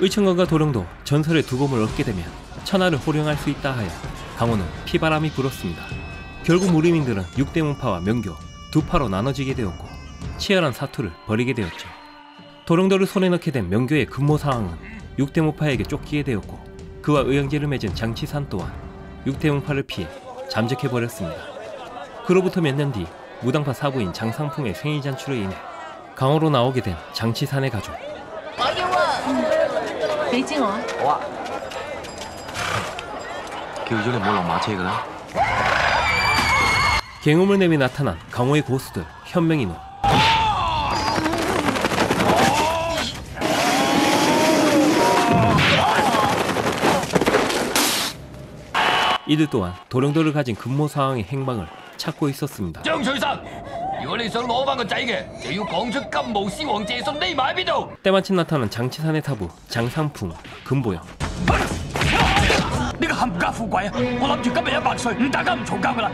의천검과 도령도 전설의 두 검을 얻게 되면 천하를 호령할 수 있다 하여 강호는 피바람이 불었습니다. 결국 무리민들은 육대문파와 명교 두 파로 나눠지게 되었고 치열한 사투를 벌이게 되었죠. 도령도를 손에 넣게 된 명교의 근무 상황은 육대문파에게 쫓기게 되었고 그와 의형제를 맺은 장치산 또한 육대문파를 피해 잠적해버렸습니다. 그로부터 몇 년 뒤 무당파 사부인 장상풍의 생일잔치로 인해 강호로 나오게 된 장치산의 가족. 你知我？好啊。叫咗你唔好落馬車㗎啦。 갱음을 내며 나타난 강호의 고수들 현명인호. 이들 또한 도령도를 가진 근무 상황의 행방을 찾고 있었습니다. 張翠生，如果你想攞翻個仔嘅，就要講出金毛獅王謝遜匿埋喺邊度。 때마침 나타난 장치산의 사부 장상풍 금보영. 呢個冚家富貴啊！我諗住今日100歲，大家唔嘈交㗎啦。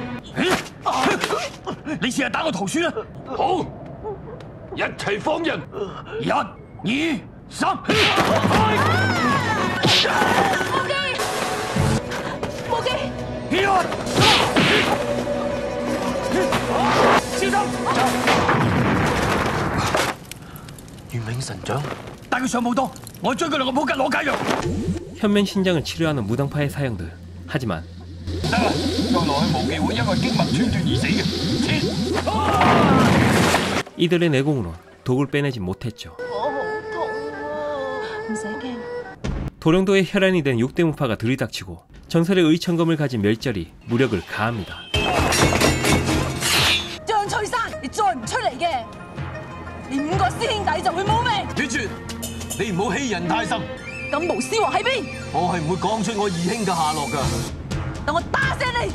你試下打我徒孫啦。好，一齊放人。1、2、3。無忌，小心！元冥神掌，帶佢上武當，我追佢兩個仆街攞解藥。 현면 신장을 치료하는 무당파의 사형들. 하지만 이들의 내공으로 독을 빼내지 못했죠. 도령도의 혈안이 된 육대문파가 들이닥치고 전설의 의천검을 가진 멸절이 무력을 가합니다. 張翠山，你再唔出嚟嘅，你5個師兄弟就會冇命。斷絕，你唔好欺人太甚。 咁無師王喺邊？我係唔會講出我二兄嘅下落㗎。等我打死你！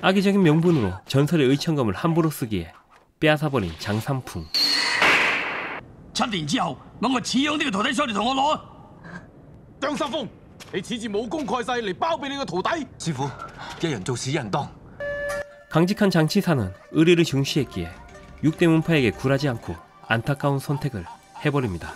악의적인 명분으로 전설의 의천검을 함부로 쓰기에 빼앗아버린 장삼풍. 7年之後，揾個似樣啲嘅徒弟上嚟同我攞。張三豐。 你恃住武功蓋世嚟包庇你個徒弟？師傅，一人做事一人當。 강직한 장치사는 의리를 중시했기에 육대문파에게 굴하지 않고 안타까운 선택을 해버립니다.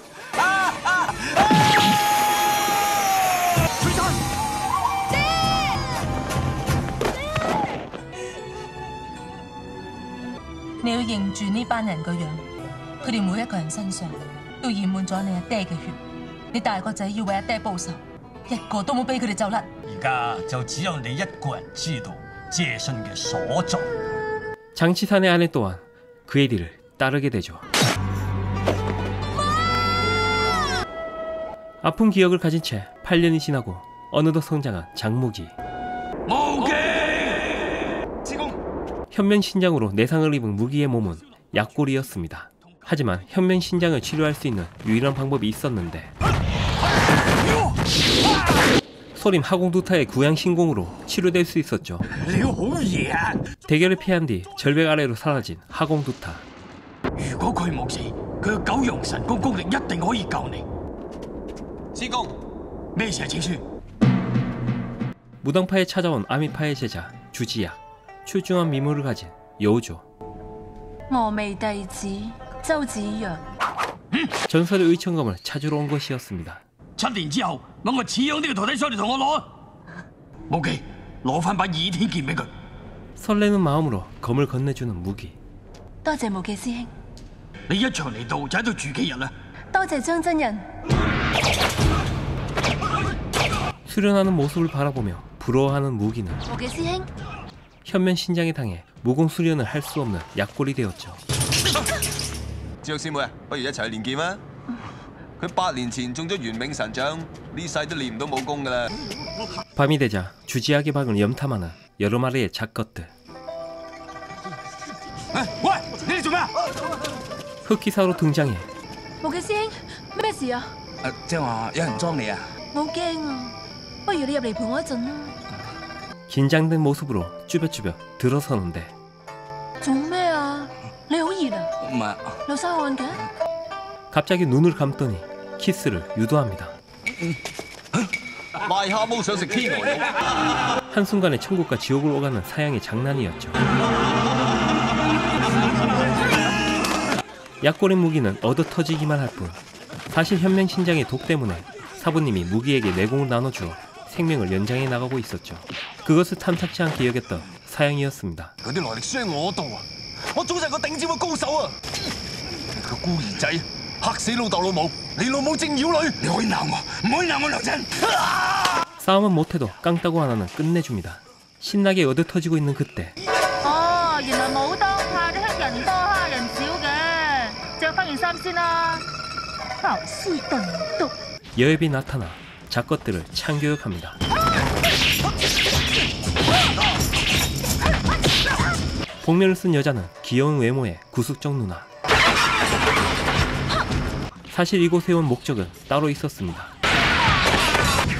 你要認住呢班人個樣，佢哋每一個人身上都染滿咗你阿爹嘅血。你大個仔要為阿爹報仇。 一個都冇俾佢哋走甩。而家就只有你一個人知道謝遜嘅所在。 장치산의 아내 또한 그의 뒤를 따르게 되죠. 아픈 기억을 가진 채 8년이 지나고 어느덧 성장한 장무기. 무기! 현면 신장으로 내상을 입은 무기의 몸은 약골이었습니다. 하지만 현면 신장을 치료할 수 있는 유일한 방법이 있었는데 소림 하공두타의 구양신공으로 치료될 수 있었죠. 대결을 피한 뒤 절벽 아래로 사라진 하공두타. 如果佢冇死，佢嘅九陽神功功力一定可以救你。師公，咩事啊？請說。 무당파에 찾아온 아미파의 제자 주지야. 출중한 미모를 가진 여우조. 我未弟子周子陽。 전설의 의천검을 찾으러 온 것이었습니다. 7年之後，揾個似樣啲嘅徒弟上嚟同我攞。無忌，攞翻把倚天劍俾佢。 설레는 마음으로 검을 건네주는 무기. 多謝無忌師兄。你一場嚟到就喺度住幾日啦？多謝張真人。 수련하는 모습을 바라보며 부러워하는 무기는 無忌師兄。 현면 신장에 당해 무공 수련을 할 수 없는 약골이 되었죠. 志玉師妹啊，不如一齊去練劍啊！佢8年前中咗元冥神掌，呢世都練唔到武功噶啦。 밤이 되자 주지학의 방을 염탐하는 여러 마리의 작것들. 喂，你哋做咩啊？ 흑기사로 등장해 無忌師兄，咩事啊？即係話有人裝你啊？ 冇驚啊，不如你入嚟陪我一陣啦。 긴장된 모습으로 쭈뼛쭈뼛 들어서는데 做咩啊？你好熱啊？唔係， 流晒汗嘅？ 갑자기 눈을 감더니 키스를 유도합니다. 癩蛤蟆想食天鵝肉。 한순간에 천국과 지옥을 오가는 사양의 장난이었죠. 약골의 무기는 얻어터지기만 할 뿐 사실 현명신장의 독 때문에 사부님이 무기에게 내공을 나눠주어 생명을 연장해 나가고 있었죠. 그것을 탐탁치 않게 여겼던 사양이었습니다. 嗰啲來歷書喺我度啊！我早就係個頂尖嘅高手啊！你個孤兒仔，嚇死老豆老母！你老母正妖女！你可以鬧我，唔可以鬧我娘親！ 싸움은 못해도 깡따구 하나는 끝내줍니다. 신나게 얻어터지고 있는 그때 哦，原來武當派啲黑人多蝦人少嘅，着翻件衫先啦。茅斯頓毒。 여앱이 나타나 작것들을 창교육합니다. 복면을 쓴 여자는 귀여운 외모의 구숙적 누나. 사실 이곳에 온 목적은 따로 있었습니다.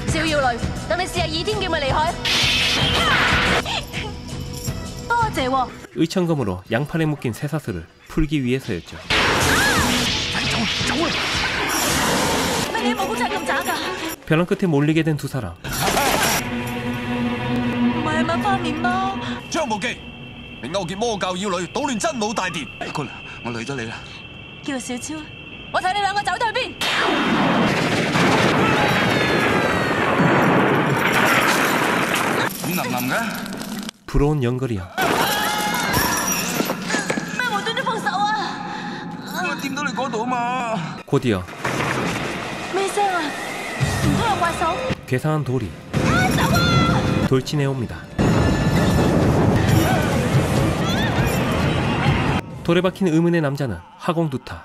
小妖女，等你試下倚天劍咪厲害。多謝喎。 의천검으로 양팔에 묶인 쇠사슬을 풀기 위해서였죠. 乜你武功真係咁渣㗎？ 벼랑 끝에 몰리게 된 두 사람. 唔係咪花面貓？ 張無忌，你勾結魔教妖女，搗亂真武大殿。姑娘，我累咗你啦。 叫小超，我睇你兩個走到去邊？ 咁腍腍嘅。 부러운 연걸이여. 咩無端端放手啊？我掂到你嗰度啊嘛。 곧이어 咩聲啊？唔通有怪獸？ 괴상한 돌이 돌진해옵니다. 돌에 박힌 의문의 남자는 하공두타.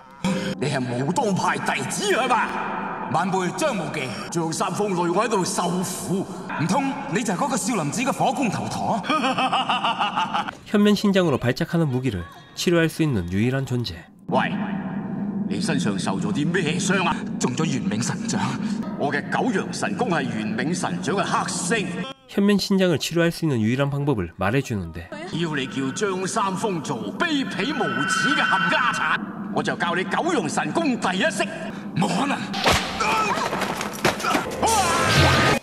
你係武當派弟子係嘛？晚輩張無忌，張三豐累我喺度受苦，唔通你就係嗰個少林寺嘅火攻頭陀？ 현면신장으로 발작하는 무기를 치료할 수 있는 유일한 존재. 喂，你身上受咗啲咩傷啊？中咗元冥神掌。我嘅九陽神功係元冥神掌嘅黑星。 현면신장을 치료할 수 있는 유일한 방법을 말해주는데 要你叫張三豐做卑鄙無恥嘅冚家產，我就教你九陽神功第一式。冇可能！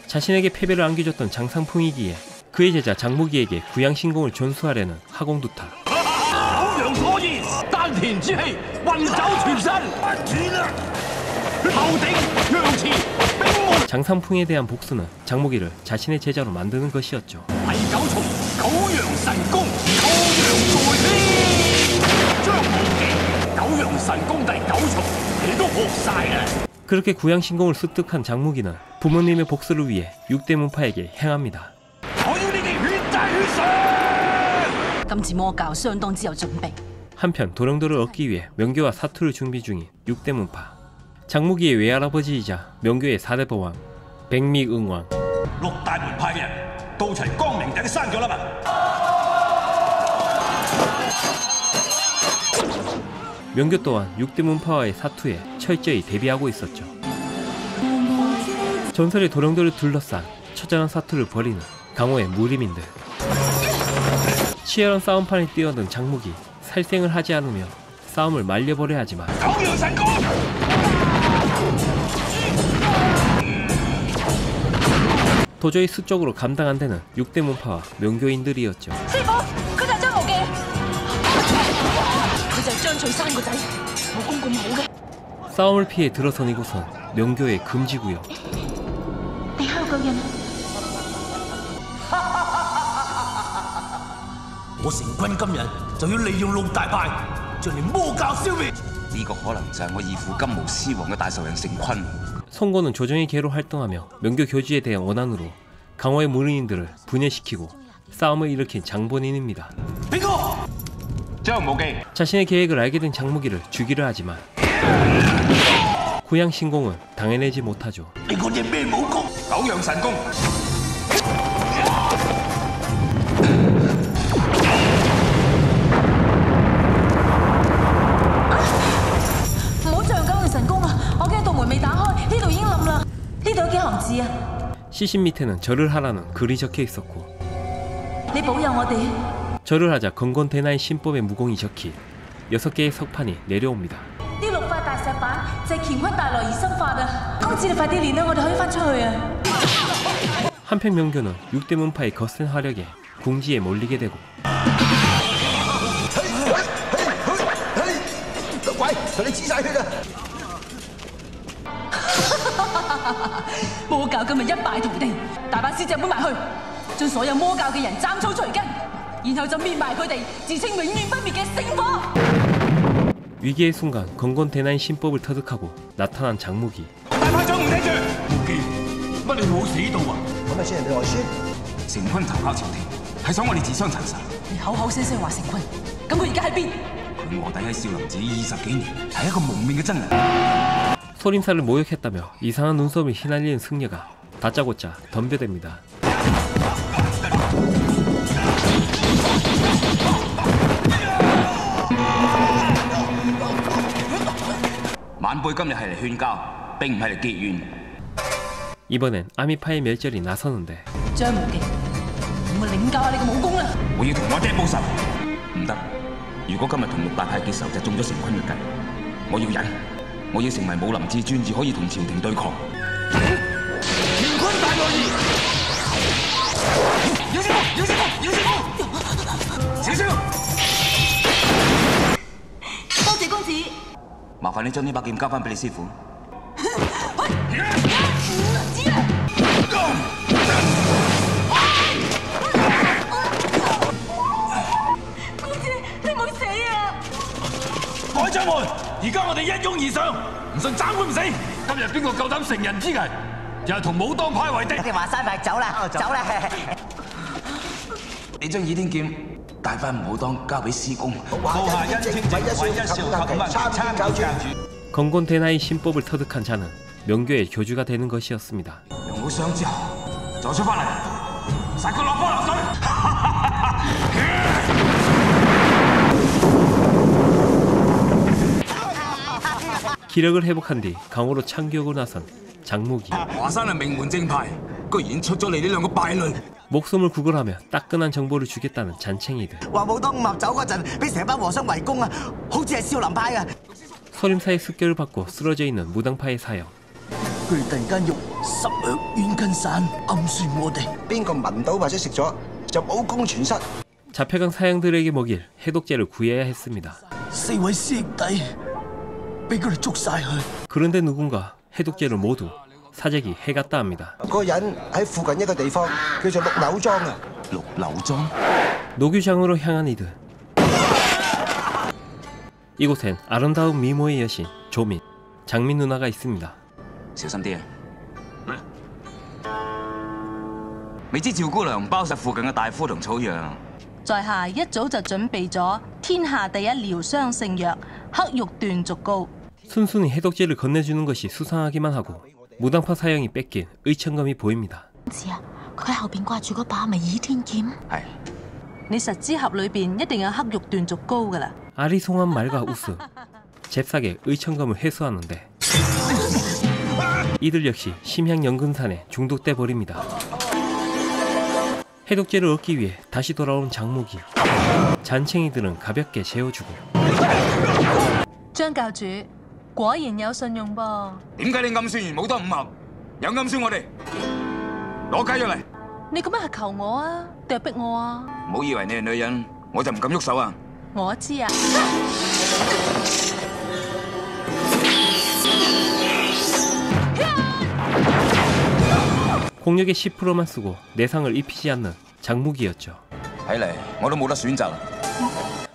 자신에게 패배를 안겨줬던 장상풍이기에 그의 제자 장무기에게 구양신공을 전수하려는 하공두타. 九陽所言，丹田之氣運走全身。後頂陽池兵無。 장상풍에 대한 복수는 장무기를 자신의 제자로 만드는 것이었죠. 第九重九陽神功，九陽在天。張無忌，九陽神功第九重，你都學晒啦。 그렇게 구양신공을 습득한 장무기는 부모님의 복수를 위해 6대 문파에게 행합니다. 我要你哋血債血償。今次魔教相當之有準備。 한편 도령도를 얻기 위해 명교와 사투를 준비 중인 6대 문파. 장무기의 외할아버지이자 명교의 4대 법왕 백미응왕. 六大門派嘅人到齊光明頂山咗啦嘛？ 명교 또한 6대 문파와의 사투에 철저히 대비하고 있었죠. 전설의 도령도를 둘러싼 처절한 사투를 벌이는 강호의 무림인들. 치열한 싸움판에 뛰어든 장무기 살생을 하지 않으며 싸움을 말려버려야 하지만 九陽神功。 도저히 수적으로 감당 안 되는 6대 문파와 명교인들이었죠. 師傅，佢就係張無忌，佢就係張翠山個仔，武功咁好嘅。 싸움을 피해 들어선 이곳은 명교의 금지구역. 你香港人。我成軍今日就要利用六大派將你魔教消滅。呢個可能就係我義父金毛獅王嘅大仇人成坤。 송건은 조정의 개로 활동하며 명교 교주에 대한 원한으로 강호의 무릉인들을 분열시키고 싸움을 일으킨 장본인입니다. 邊個？張無忌。 자신의 계획을 알게 된 장무기를 죽이려 하지만 구양신공은 당해내지 못하죠. 你嗰隻咩武功？九陽神功。 唔好像九陽神功啊！我驚道門未打開，呢度已經冧啦。呢度有幾行字啊？ 시신 밑에는 절을 하라는 글이 적혀 있었고 你保佑我哋。 절을 하자 건곤대나의 신법의 무공이 적힌 6개의 석판이 내려옵니다. 呢六塊大石板就係乾坤大挪移心法啊！公子你快啲練啦，我哋可以翻出去啊！ 한편 명교는 6대 문파의 거센 화력에 궁지에 몰리게 되고魔教今日一敗塗地，大班師姐搬埋去，將所有魔教嘅人斬草除根，然後就滅埋佢哋，自稱永遠不滅嘅聖火。 위기의 순간 건건 대나인 신법을 터득하고 나타난 장무기. 大班長唔聽住，無忌，乜你冇死到啊？咁咪先人哋外孫。成昆投靠朝廷，係想我哋自相殘殺。你口口聲聲話成坤，咁佢而家喺邊？佢卧底喺少林寺20幾年，係一個蒙面嘅真人。 소림사를 모욕했다며 이상한 눈썹을 휘날리는 승려가 다짜고짜 덤벼댑니다.晚輩今日係嚟勸交，並唔係嚟結怨。 이번엔 아미파의 멸절이 나서는데 張無忌，我領教下你嘅武功啦！我要同我爹報仇，唔得。如果今日同六大派結仇就中咗成昆嘅計，我要忍，我要成為武林至尊，至可以同朝廷對抗。乾坤大挪移，姚師傅，姚師傅，姚師傅，小蕭，多謝公子。麻煩你將呢把劍交翻俾你師傅。 公子，你冇死啊！改將門，而家我哋一擁而上，唔信斬佢唔死。今日邊個夠膽乘人之危，又係同武當派為敵？我哋華山派走啦，走啦！你將倚天劍帶翻武當交俾師公。高下恩清淨，為一笑及物參教主。 건곤 대나인 신법을 터득한 자는 명교의 교주가 되는 것이었습니다. 用好傷之後，再出翻嚟，殺佢落波流水。 기력을 회복한 뒤 강호로 창교육을 나선 장무기. 華山係名門正派，居然出咗嚟呢兩個敗類。 목숨을 구걸하며 따끈한 정보를 주겠다는 잔챙이들. 話武當五合走嗰陣，俾成班和尚圍攻啊，好似係少林派啊！ 소림사의 습격을 받고 쓰러져 있는 무당파의 사형. 佢哋突然間用十兩軟筋散暗算我哋，邊個聞到或者食咗就武功全失。 잡혀간 사형들에게 먹일 해독제를 구해야 했습니다. 四位師兄弟俾佢哋捉晒去。 그런데 누군가 해독제를 모두 사재기 해갔다 합니다. 個人喺附近一個地方叫做綠柳莊啊。綠柳莊 노규장으로 향한 이들. 이곳엔 아름다운 미모의 여신 조민, 장민 누나가 있습니다. 小心啲啊！未知趙姑娘包實附近嘅大夫同草藥。在下一早就準備咗天下第一療傷聖藥黑玉斷續膏。 순순히 해독제를 건네주는 것이 수상하기만 하고 무당파 사형이 뺏긴 의천검이 보입니다. 公子啊，佢喺後邊掛住嗰把咪倚天劍。係。你實支盒裏邊一定有黑玉斷續膏噶啦。 아리송한 말과 웃음, 잽싸게 의천검을 회수하는데 이들 역시 심향연근산에 중독돼 버립니다. 해독제를 얻기 위해 다시 돌아온 장무기. 잔챙이들은 가볍게 재워주고. 張教主果然有信用噃。點解你暗算完武當五合，又暗算我哋？攞雞咗嚟！你咁樣係求我啊，定係逼我啊？唔好以為你係女人，我就唔敢喐手啊！ 我知啊。 공력의 10%만 쓰고 내상을 입히지 않는 장무기였죠. 睇嚟我都冇得選擇啦。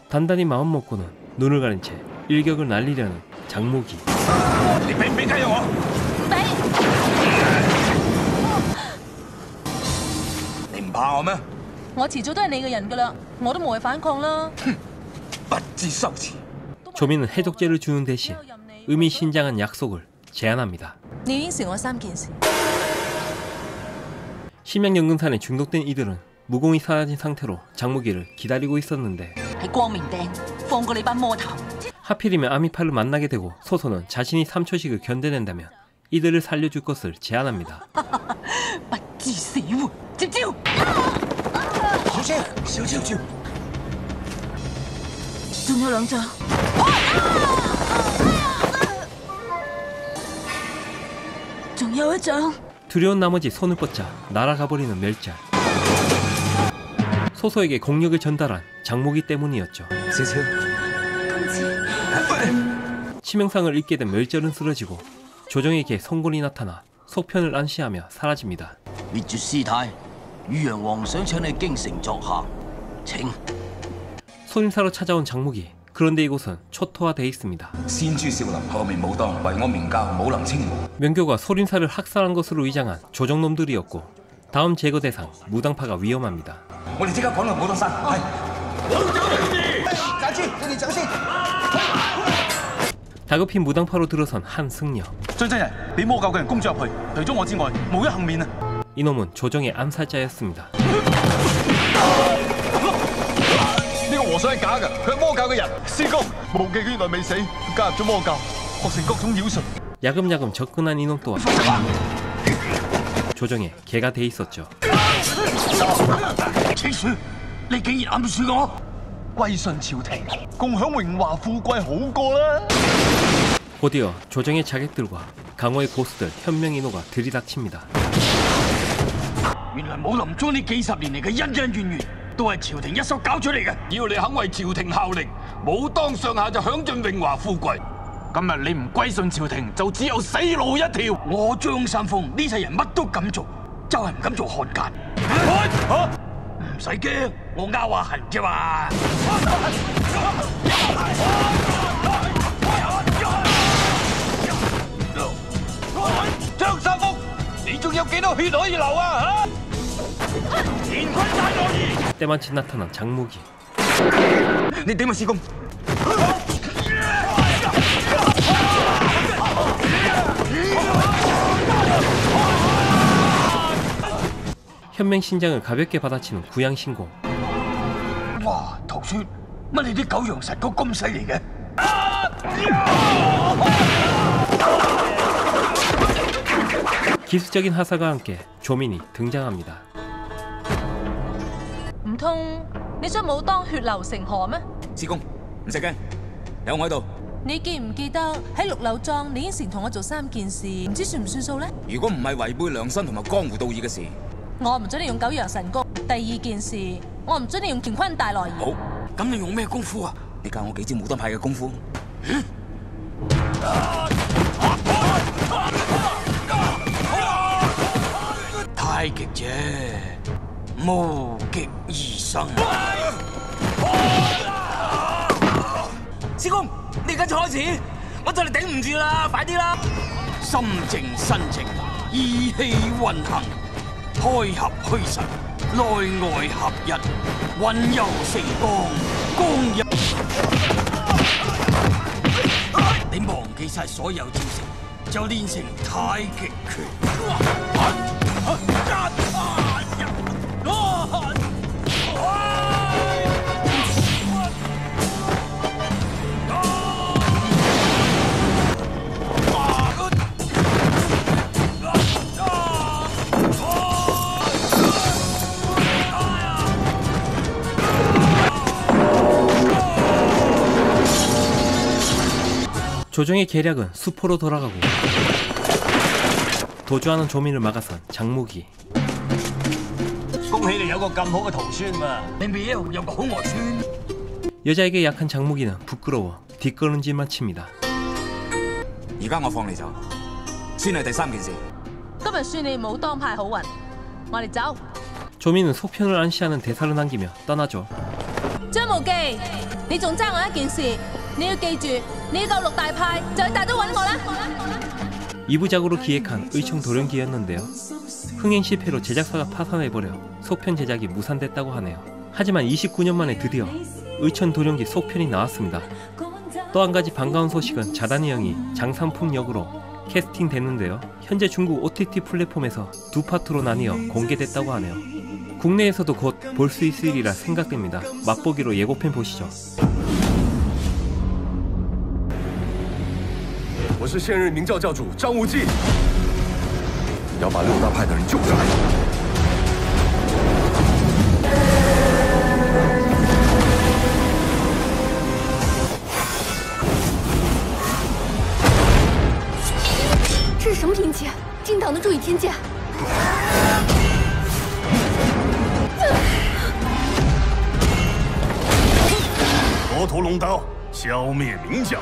단단히 마음먹고는 눈을 가린 채 일격을 날리려는 장무기. 你俾唔俾雞肉我？你唔怕我咩？我遲早都係你嘅人噶啦，我都無謂反抗啦。 不知羞恥。 조민은 해독제를 주는 대신 의미심장한 약속을 제안합니다. 你應承我3件事。 심양연금산에 중독된 이들은 무공이 사라진 상태로 장무기를 기다리고 있었는데 喺光明頂放過你班魔頭。 하필이면 아미파를 만나게 되고 소소는 자신이 3초씩을 견뎌낸다면 이들을 살려줄 것을 제안합니다. 不知死活，接招！小超，小超超，仲有2張。仲有1張。 두려운 나머지 손을 뻗자 날아가버리는 멸절. 소소에게 공력을 전달한 장모기 때문이었죠. 치명상을 입게 된 멸절은 쓰러지고 조정에게 송골이 나타나 속편을 안시하며 사라집니다. 滅絕師太，汝陽王想請你京城作客，請。 소림사로 찾아온 장목이. 그런데 이곳은 초토화돼 있습니다. 先朱少林後面武當為我明教武林稱王。 명교가 소림사를 학살한 것으로 위장한 조정놈들이었고 다음 제거 대상 무당파가 위험합니다. 我哋即刻趕去武當山。係。家豬，你哋走先。 다급히 무당파로 들어선 한 승려. 張真人俾魔教嘅人攻咗入去，除咗我之外，冇一幸免啊！ 이놈은 조정의 암살자였습니다. 呢個和尚係假㗎，佢係魔教嘅人。師公，無忌原來未死，加入咗魔教，學成各種妖術。 야금야금 접근한 이놈 또한 조정의 개가 돼 있었죠. 黐樹，你竟然暗算我！ 歸順朝廷，共享榮華富貴好過啦！ 곧이어 조정의 자객들과 강호의 고수들 현명인호가 들이닥칩니다. 原來武林中呢幾十年嚟嘅恩恩怨怨，都係朝廷一手搞出嚟嘅。只要你肯為朝廷效力，武當上下就享盡榮華富貴。今日你唔歸順朝廷，就只有死路一條。我張三豐呢世人乜都敢做，就係唔敢做漢奸。唔使驚，我拗下痕啫嘛。張三豐，你仲有幾多血可以流啊？乾坤大挪移。 때마침 나타난 장무기. 你點啊，師公？ 현명신장을 가볍게 받아치는 구양신공. 哇，唐雪，乜你啲九陽神功咁犀利嘅？ 기술적인 하사가 함께 조민이 등장합니다. 唔通你想武當血流成河咩？師公，唔使驚，有我喺度。你記唔記得喺綠柳莊你應承同我做3件事，唔知算唔算數呢？如果唔係違背良心同埋江湖道義嘅事，我唔准你用九陽神功。第2件事，我唔准你用乾坤大挪移。好，咁你用咩功夫啊？你教我幾招武當派嘅功夫。太極啫，無極而生。師公，你而家才開始，我就嚟頂唔住啦，快啲啦！心靜身靜，意氣運行，開合虛實，內外合一，運游成江，光入。你忘記晒所有招式，就練成太極拳。 조정의 계략은 수포로 돌아가고 도주하는 조민을 막아선 장무기. 恭喜你有個咁好嘅徒孫啊！你咪有個好外孫。 여자에게 약한 장무기는 부끄러워 뒷걸음질만 칩니다. 而家我放你走，先係第3件事。今日算你武當派好運，我哋走。 조민은 속편을 안시하는 대사를 남기며 떠나죠. 張無忌，你仲爭我1件事，你要記住，你夠6大派就去大都揾我啦。 2부작으로 기획한 의총도령기였는데요. 흥행 실패로 제작사가 파산해버려 속편 제작이 무산됐다고 하네요. 하지만 29년 만에 드디어 의천도령기 속편이 나왔습니다. 또 한 가지 반가운 소식은 자단이 형이 장산풍 역으로 캐스팅됐는데요. 현재 중국 OTT 플랫폼에서 2파트로 나뉘어 공개됐다고 하네요. 국내에서도 곧 볼 수 있으리라 생각됩니다. 맛보기로 예고편 보시죠. 我是现任明教教主张无忌，要把6大派的人救出来。这是什么兵器？竟挡得住倚天剑？佛陀龙刀消灭明教。